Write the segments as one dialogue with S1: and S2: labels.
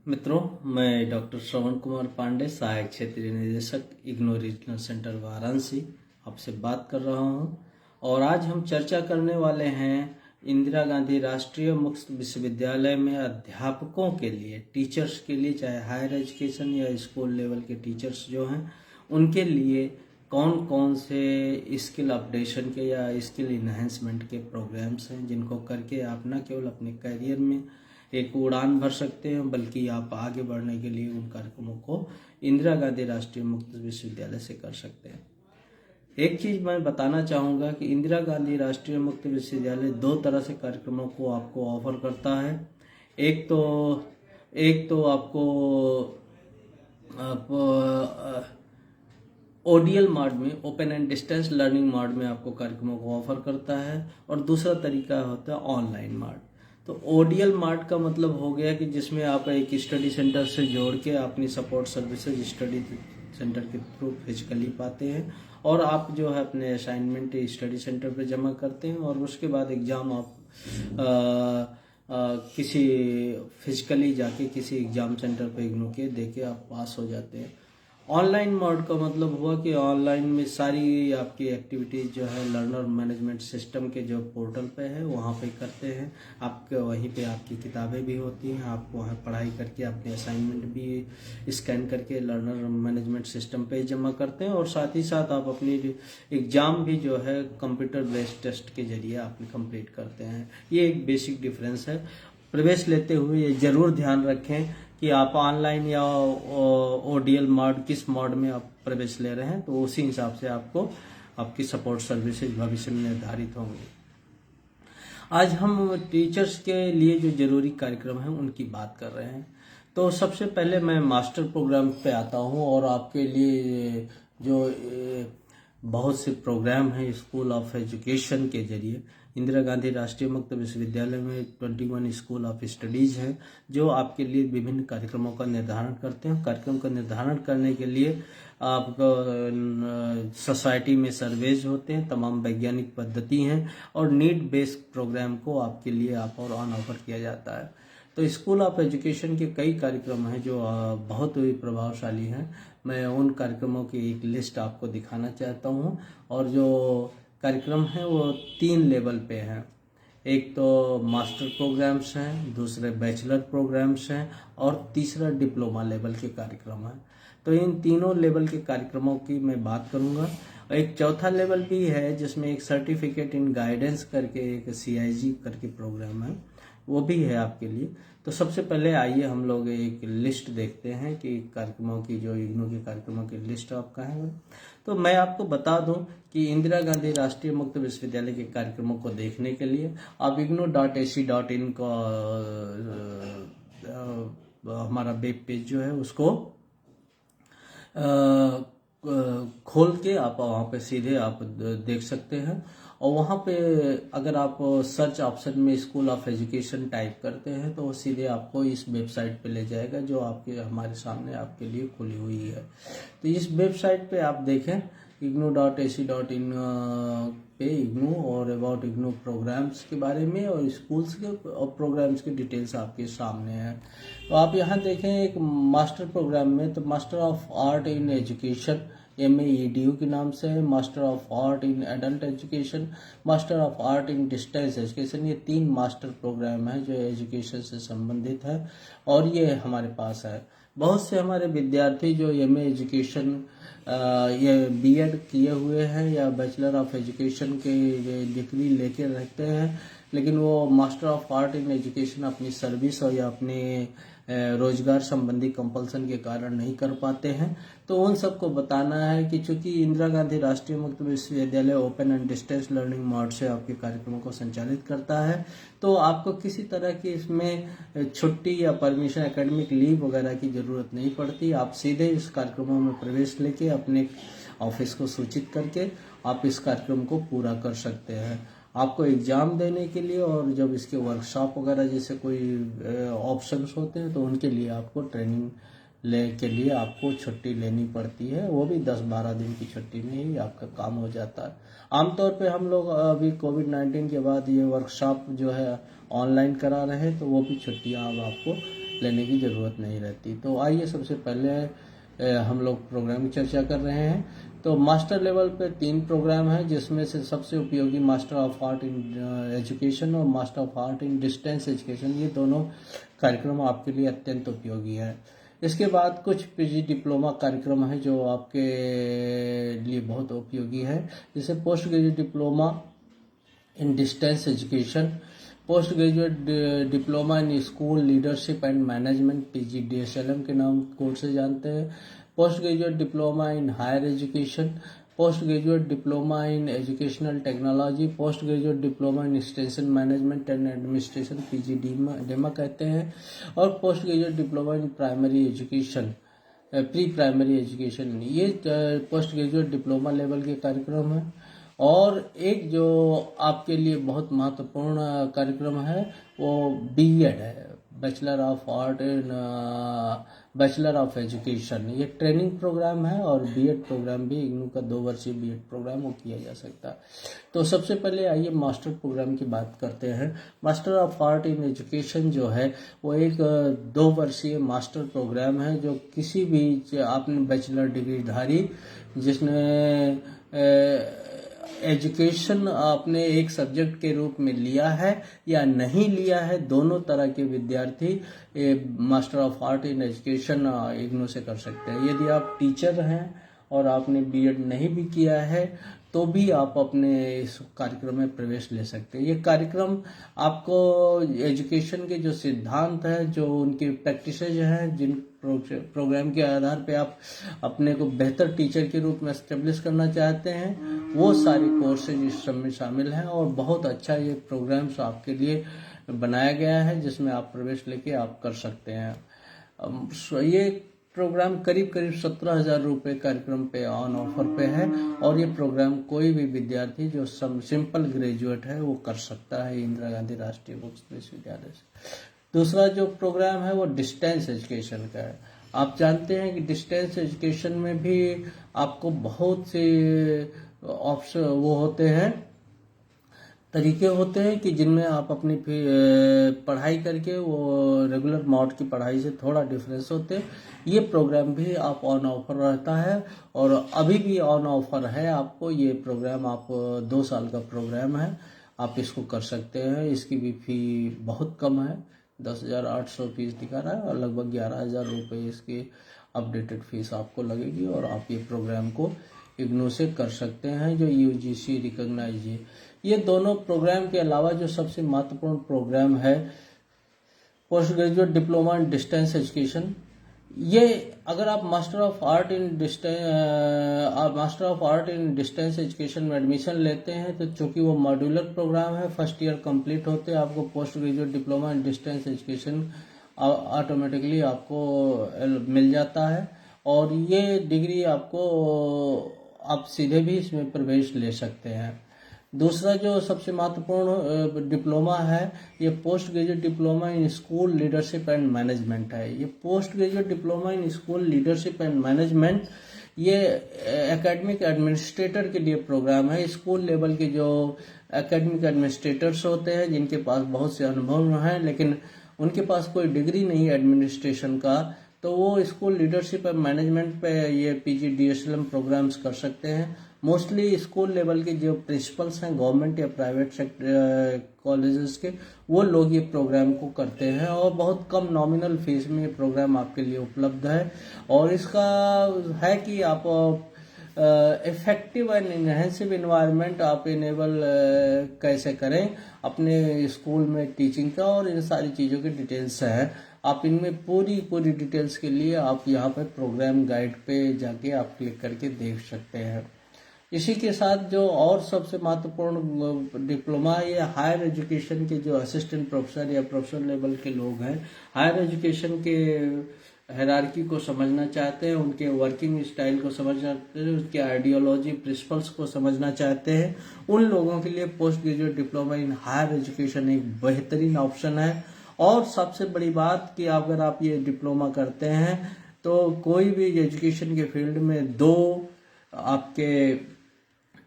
S1: मित्रों, मैं डॉक्टर श्रवण कुमार पांडे, सहायक क्षेत्रीय निदेशक इग्नू रीजनल सेंटर वाराणसी आपसे बात कर रहा हूं। और आज हम चर्चा करने वाले हैं इंदिरा गांधी राष्ट्रीय मुक्त विश्वविद्यालय में अध्यापकों के लिए, टीचर्स के लिए, चाहे हायर एजुकेशन या स्कूल लेवल के टीचर्स जो हैं उनके लिए कौन कौन से स्किल अपडेशन के या स्किल इन्हेंसमेंट के प्रोग्राम्स हैं जिनको करके आप न केवल अपने करियर में एक उड़ान भर सकते हैं बल्कि आप आगे बढ़ने के लिए उन कार्यक्रमों को इंदिरा गांधी राष्ट्रीय मुक्त विश्वविद्यालय से कर सकते हैं। एक चीज़ मैं बताना चाहूँगा कि इंदिरा गांधी राष्ट्रीय मुक्त विश्वविद्यालय दो तरह से कार्यक्रमों को आपको ऑफर करता है। एक तो आपको ओडीएल मोड में, open and distance learning mode में आपको कार्यक्रमों को ऑफर करता है, और दूसरा तरीका होता है ऑनलाइन मोड। तो ओडीएल मोड का मतलब हो गया कि जिसमें आप एक स्टडी सेंटर से जोड़ के अपनी सपोर्ट सर्विसेज स्टडी सेंटर के थ्रू फिजिकली पाते हैं, और आप जो है अपने असाइनमेंट स्टडी सेंटर पे जमा करते हैं, और उसके बाद एग्ज़ाम आप किसी फिजिकली जाके किसी एग्ज़ाम सेंटर पे इग्नू के दे के आप पास हो जाते हैं। ऑनलाइन मोड का मतलब हुआ कि ऑनलाइन में सारी आपकी एक्टिविटीज़ जो है लर्नर मैनेजमेंट सिस्टम के जो पोर्टल पे है वहाँ पे करते हैं। आपके वहीं पे आपकी किताबें भी होती हैं, आप वहाँ पढ़ाई करके अपने असाइनमेंट भी स्कैन करके लर्नर मैनेजमेंट सिस्टम पे जमा करते हैं, और साथ ही साथ आप अपनी एग्ज़ाम भी जो है कंप्यूटर बेस्ड टेस्ट के जरिए आप कंप्लीट करते हैं। ये एक बेसिक डिफरेंस है। प्रवेश लेते हुए ये ज़रूर ध्यान रखें कि आप ऑनलाइन या ओडीएल मोड किस मोड में आप प्रवेश ले रहे हैं, तो उसी हिसाब से आपको आपकी सपोर्ट सर्विसेज भविष्य में निर्धारित होंगी। आज हम टीचर्स के लिए जो जरूरी कार्यक्रम हैं उनकी बात कर रहे हैं। तो सबसे पहले मैं मास्टर प्रोग्राम पे आता हूं, और आपके लिए जो बहुत से प्रोग्राम हैं स्कूल ऑफ एजुकेशन के जरिए इंदिरा गांधी राष्ट्रीय मुक्त विश्वविद्यालय में 21 स्कूल ऑफ स्टडीज़ हैं जो आपके लिए विभिन्न कार्यक्रमों का निर्धारण करते हैं। कार्यक्रम का निर्धारण करने के लिए आपको सोसाइटी में सर्वेज होते हैं, तमाम वैज्ञानिक पद्धति हैं, और नीड बेस्ड प्रोग्राम को आपके लिए ऑन ऑफर किया जाता है। तो स्कूल ऑफ एजुकेशन के कई कार्यक्रम हैं जो बहुत ही प्रभावशाली हैं। मैं उन कार्यक्रमों की एक लिस्ट आपको दिखाना चाहता हूं, और जो कार्यक्रम हैं वो 3 लेवल पे हैं। एक तो मास्टर प्रोग्राम्स हैं, दूसरे बैचलर प्रोग्राम्स हैं, और तीसरा डिप्लोमा लेवल के कार्यक्रम हैं। तो इन तीनों लेवल के कार्यक्रमों की मैं बात करूंगा। एक चौथा लेवल भी है जिसमें एक सर्टिफिकेट इन गाइडेंस करके एक CIG करके प्रोग्राम है, वो भी है आपके लिए। तो सबसे पहले आइए हम लोग एक लिस्ट देखते हैं कि कार्यक्रमों की, जो इग्नू के कार्यक्रमों की लिस्ट आपका है। तो मैं आपको बता दूं कि इंदिरा गांधी राष्ट्रीय मुक्त विश्वविद्यालय के कार्यक्रमों को देखने के लिए आप ignu.ac.in का हमारा वेब पेज जो है उसको खोल के आप वहाँ पे सीधे आप देख सकते हैं। और वहाँ पे अगर आप सर्च ऑप्शन में स्कूल ऑफ एजुकेशन टाइप करते हैं तो वो सीधे आपको इस वेबसाइट पे ले जाएगा जो आपके हमारे सामने आपके लिए खुली हुई है। तो इस वेबसाइट पे आप देखें ignu.ac.in पे इग्नू और अबाउट इग्नू प्रोग्राम्स के बारे में और स्कूल्स के और प्रोग्राम्स की डिटेल्स आपके सामने है। तो आप यहाँ देखें एक मास्टर प्रोग्राम में, तो master of art in education MEEDU के नाम से है, master of art in adult education, master of art in distance education. ये 3 मास्टर प्रोग्राम है जो एजुकेशन से संबंधित है, और ये हमारे पास है। बहुत से हमारे विद्यार्थी जो MA एजुकेशन ये BEd किए हुए हैं या बैचलर ऑफ एजुकेशन के डिग्री लेके रखते हैं, लेकिन वो master of art in education अपनी सर्विस और या अपने रोजगार संबंधी कंपल्सन के कारण नहीं कर पाते हैं। तो उन सबको बताना है कि चूंकि इंदिरा गांधी राष्ट्रीय मुक्त विश्वविद्यालय open and distance learning mode से आपके कार्यक्रमों को संचालित करता है, तो आपको किसी तरह की इसमें छुट्टी या परमिशन, एकेडमिक लीव वगैरह की जरूरत नहीं पड़ती। आप सीधे इस कार्यक्रमों में प्रवेश लेके अपने ऑफिस को सूचित करके आप इस कार्यक्रम को पूरा कर सकते हैं। आपको एग्ज़ाम देने के लिए और जब इसके वर्कशॉप वगैरह जैसे कोई ऑप्शंस होते हैं तो उनके लिए आपको ट्रेनिंग के लिए आपको छुट्टी लेनी पड़ती है, वो भी 10-12 दिन की छुट्टी में ही आपका काम हो जाता है। आमतौर पे हम लोग अभी कोविड-19 के बाद ये वर्कशॉप जो है ऑनलाइन करा रहे हैं, तो वो भी छुट्टियां अब आपको लेने की ज़रूरत नहीं रहती। तो आइए सबसे पहले हम लोग प्रोग्राम की चर्चा कर रहे हैं। तो मास्टर लेवल पे 3 प्रोग्राम हैं, जिसमें से सबसे उपयोगी master of art in education और master of art in distance education, ये दोनों कार्यक्रम आपके लिए अत्यंत उपयोगी है। इसके बाद कुछ पीजी डिप्लोमा कार्यक्रम है जो आपके लिए बहुत उपयोगी है, जैसे post graduate diploma in distance education, post graduate diploma in school leadership and management, PGDSLM के नाम कोर्स से जानते हैं, post graduate diploma in higher education, post graduate diploma in educational technology, post graduate diploma in extension management and administration, PGDEMA कहते हैं, और post graduate diploma in primary education, pre primary education, ये post graduate diploma level के कार्यक्रम हैं। और एक जो आपके लिए बहुत महत्वपूर्ण कार्यक्रम है वो BEd है, bachelor of art in bachelor of education. ये ट्रेनिंग प्रोग्राम है और BEd प्रोग्राम भी, इग्नू का 2 वर्षीय BEd प्रोग्राम वो किया जा सकता है। तो सबसे पहले आइए मास्टर प्रोग्राम की बात करते हैं। Master of art in education जो है वो एक 2 वर्षीय मास्टर प्रोग्राम है, जो किसी भी आपने बैचलर डिग्री धारी जिसने एजुकेशन आपने एक सब्जेक्ट के रूप में लिया है या नहीं लिया है, दोनों तरह के विद्यार्थी master of art in education IGNOU से कर सकते हैं। यदि आप टीचर हैं और आपने BEd नहीं भी किया है तो भी आप अपने इस कार्यक्रम में प्रवेश ले सकते हैं। ये कार्यक्रम आपको एजुकेशन के जो सिद्धांत हैं, जो उनकी प्रैक्टिसेज हैं, जिन प्रोग्राम के आधार पे आप अपने को बेहतर टीचर के रूप में एस्टेब्लिश करना चाहते हैं, वो सारे कोर्सेज इस सब में शामिल हैं। और बहुत अच्छा ये प्रोग्राम्स आपके लिए बनाया गया है, जिसमें आप प्रवेश लेके आप कर सकते हैं। ये प्रोग्राम करीब 17,000 रुपये कार्यक्रम पे ऑन ऑफर पे है, और ये प्रोग्राम कोई भी विद्यार्थी जो सिंपल ग्रेजुएट है वो कर सकता है इंदिरा गांधी राष्ट्रीय मुक्त विश्वविद्यालय से। दूसरा जो प्रोग्राम है वो डिस्टेंस एजुकेशन का है। आप जानते हैं कि डिस्टेंस एजुकेशन में भी आपको बहुत से ऑप्शन वो होते हैं, तरीके होते हैं कि जिनमें आप अपनी पढ़ाई करके, वो रेगुलर मोड की पढ़ाई से थोड़ा डिफरेंस होते हैं। ये प्रोग्राम भी आप ऑन ऑफर रहता है और अभी भी ऑन ऑफर है आपको। ये प्रोग्राम आप 2 साल का प्रोग्राम है, आप इसको कर सकते हैं। इसकी भी फी बहुत कम है, 10,800 फीस दिखा रहा है, और लगभग 11,000 रुपये इसकी अपडेटेड फीस आपको लगेगी। और आप ये प्रोग्राम को इग्नू से कर सकते हैं, जो UGC रिकॉग्नाइज है। ये दोनों प्रोग्राम के अलावा जो सबसे महत्वपूर्ण प्रोग्राम है post graduate diploma in distance education, ये अगर आप master of art in distance education में एडमिशन लेते हैं, तो चूंकि वो मॉड्यूलर प्रोग्राम है, फर्स्ट ईयर कंप्लीट होते हैं आपको post graduate diploma in distance education automatically आपको मिल जाता है, और ये डिग्री आपको आप सीधे भी इसमें प्रवेश ले सकते हैं। दूसरा जो सबसे महत्वपूर्ण डिप्लोमा है, ये post graduate diploma in school leadership and management है। ये post graduate diploma in school leadership and management ये एकेडमिक एडमिनिस्ट्रेटर के लिए प्रोग्राम है। स्कूल लेवल के जो एकेडमिक एडमिनिस्ट्रेटर्स होते हैं, जिनके पास बहुत से अनुभव हैं लेकिन उनके पास कोई डिग्री नहीं है एडमिनिस्ट्रेशन का, तो वो स्कूल लीडरशिप एंड मैनेजमेंट पे ये PGDSLM प्रोग्राम्स कर सकते हैं। मोस्टली स्कूल लेवल के जो प्रिंसिपल्स हैं गवर्नमेंट या प्राइवेट सेक्टर कॉलेजेस के, वो लोग ये प्रोग्राम को करते हैं, और बहुत कम नॉमिनल फीस में ये प्रोग्राम आपके लिए उपलब्ध है। और इसका है कि आप इफेक्टिव एंड इनहेंसिव इन्वायरमेंट आप इनेबल कैसे करें अपने स्कूल में टीचिंग का, और इन सारी चीज़ों की डिटेल्स है। आप इनमें पूरी डिटेल्स के लिए आप यहाँ पर प्रोग्राम गाइड पे जाके आप क्लिक करके देख सकते हैं। इसी के साथ जो और सबसे महत्वपूर्ण डिप्लोमा, ये हायर एजुकेशन के जो असिस्टेंट प्रोफेसर या प्रोफेसर लेवल के लोग हैं, हायर एजुकेशन के हायरार्की को समझना चाहते हैं, उनके वर्किंग स्टाइल को समझना चाहते हैं, उनके आइडियोलॉजी प्रिंसिपल्स को समझना चाहते हैं, उन लोगों के लिए post graduate diploma in higher education एक बेहतरीन ऑप्शन है। और सबसे बड़ी बात कि अगर आप ये डिप्लोमा करते हैं तो कोई भी एजुकेशन के फील्ड में 2 आपके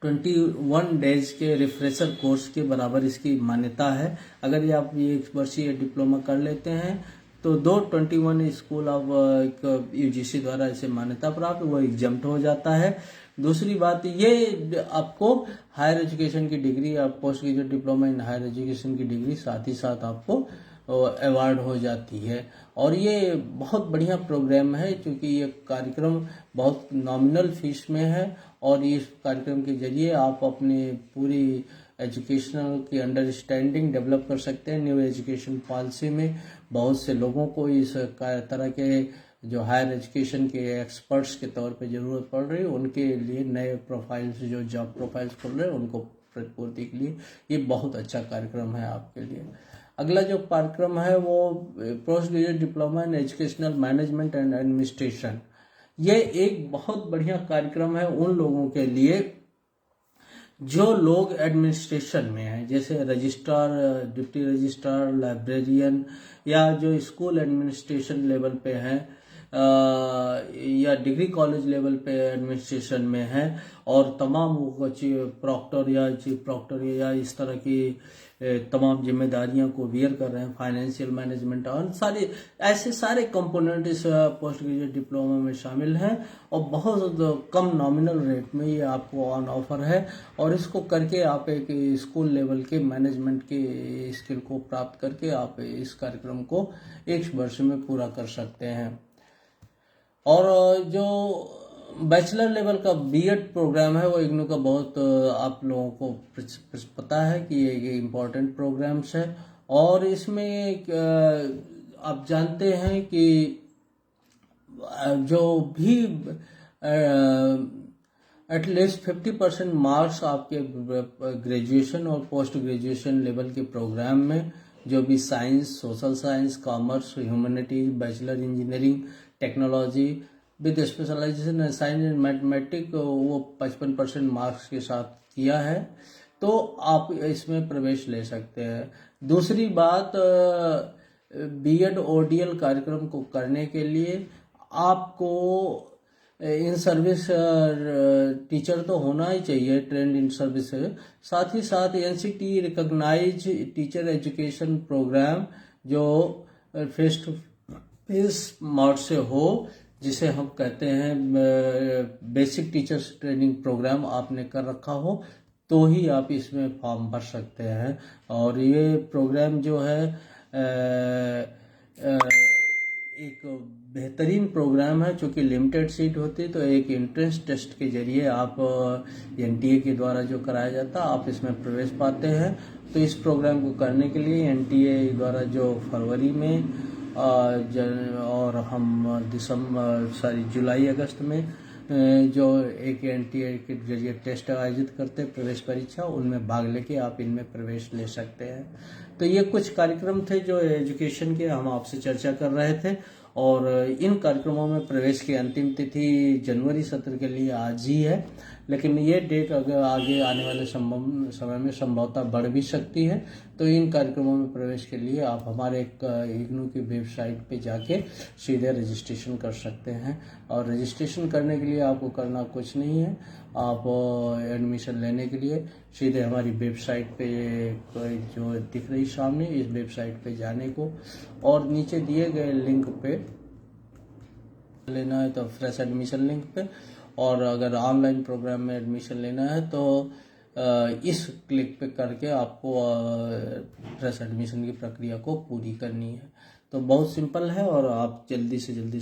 S1: 21 डेज के रिफ्रेशर कोर्स के बराबर इसकी मान्यता है। अगर ये आप 1 वर्षीय डिप्लोमा कर लेते हैं तो 221 स्कूल अब यूजीसी द्वारा इसे मान्यता प्राप्त, वो एग्जाम्प्ट हो जाता है। दूसरी बात ये आपको हायर एजुकेशन की डिग्री, आप post graduate diploma in higher education की डिग्री साथ ही साथ आपको अवार्ड हो जाती है। और ये बहुत बढ़िया प्रोग्राम है क्योंकि ये कार्यक्रम बहुत नॉमिनल फीस में है और इस कार्यक्रम के जरिए आप अपने पूरी एजुकेशनल की अंडरस्टैंडिंग डेवलप कर सकते हैं। न्यू एजुकेशन पॉलिसी में बहुत से लोगों को इस तरह के जो हायर एजुकेशन के एक्सपर्ट्स के तौर पे ज़रूरत पड़ रही है, उनके लिए नए प्रोफाइल्स, जो जॉब प्रोफाइल्स खुल रहे हैं, उनको प्रतिपूर्ति के लिए ये बहुत अच्छा कार्यक्रम है आपके लिए। अगला जो कार्यक्रम है वो post graduate diploma in educational management and administration. ये एक बहुत बढ़िया कार्यक्रम है उन लोगों के लिए जो लोग एडमिनिस्ट्रेशन में हैं, जैसे रजिस्ट्रार, डिप्टी रजिस्ट्रार, लाइब्रेरियन, या जो स्कूल एडमिनिस्ट्रेशन लेवल पे हैं या डिग्री कॉलेज लेवल पे एडमिनिस्ट्रेशन में है, और तमाम प्रॉक्टर या चीफ प्रॉक्टर या इस तरह की तमाम जिम्मेदारियों को वियर कर रहे हैं, फाइनेंशियल मैनेजमेंट और सारे ऐसे सारे कंपोनेंट इस पोस्ट ग्रेजुएट डिप्लोमा में शामिल हैं और बहुत कम नॉमिनल रेट में ये आपको ऑन ऑफर है। और इसको करके आप एक स्कूल लेवल के मैनेजमेंट के स्किल को प्राप्त करके आप इस कार्यक्रम को 1 वर्ष में पूरा कर सकते हैं। और जो बैचलर लेवल का बीएड प्रोग्राम है वो इग्नू का बहुत आप लोगों को पता है कि ये इम्पोर्टेंट प्रोग्राम्स है। और इसमें आप जानते हैं कि जो भी एटलीस्ट 50% मार्क्स आपके ग्रेजुएशन और पोस्ट ग्रेजुएशन लेवल के प्रोग्राम में, जो भी science, social science, commerce, humanities, bachelor engineering, technology with specialization in science and mathematics, वो 55% मार्क्स के साथ किया है तो आप इसमें प्रवेश ले सकते हैं। दूसरी बात, बीएड ओडीएल कार्यक्रम को करने के लिए आपको इन सर्विस टीचर तो होना ही चाहिए, ट्रेंड इन सर्विस। साथ ही साथ NCT recognize teacher education program जो फेस टू फेस मोड से हो, जिसे हम कहते हैं बेसिक टीचर्स ट्रेनिंग प्रोग्राम, आपने कर रखा हो तो ही आप इसमें फॉर्म भर सकते हैं। और ये प्रोग्राम जो है एक बेहतरीन प्रोग्राम है, चूँकि लिमिटेड सीट होती है तो एक एंट्रेंस टेस्ट के जरिए आप एनटीए के द्वारा जो कराया जाता है आप इसमें प्रवेश पाते हैं। तो इस प्रोग्राम को करने के लिए एनटीए द्वारा जो फरवरी में और हम जुलाई अगस्त में जो एक एनटीए के जरिए टेस्ट आयोजित करते हैं, प्रवेश परीक्षा, उनमें भाग लेके आप इनमें प्रवेश ले सकते हैं। तो ये कुछ कार्यक्रम थे जो एजुकेशन के हम आपसे चर्चा कर रहे थे। और इन कार्यक्रमों में प्रवेश की अंतिम तिथि जनवरी सत्र के लिए आज ही है, लेकिन ये डेट अगर आगे आने वाले समय में संभवतः बढ़ भी सकती है। तो इन कार्यक्रमों में प्रवेश के लिए आप हमारे इग्नू की वेबसाइट पे जाके सीधे रजिस्ट्रेशन कर सकते हैं। और रजिस्ट्रेशन करने के लिए आपको करना कुछ नहीं है, आप एडमिशन लेने के लिए सीधे हमारी वेबसाइट पे जो दिख रही सामने, इस वेबसाइट पे जाने को और नीचे दिए गए लिंक पे लेना है तो फ्रेश एडमिशन लिंक पे, और अगर ऑनलाइन प्रोग्राम में एडमिशन लेना है तो इस क्लिक पे करके आपको फ्रेश एडमिशन की प्रक्रिया को पूरी करनी है। तो बहुत सिंपल है और आप जल्दी से जल्दी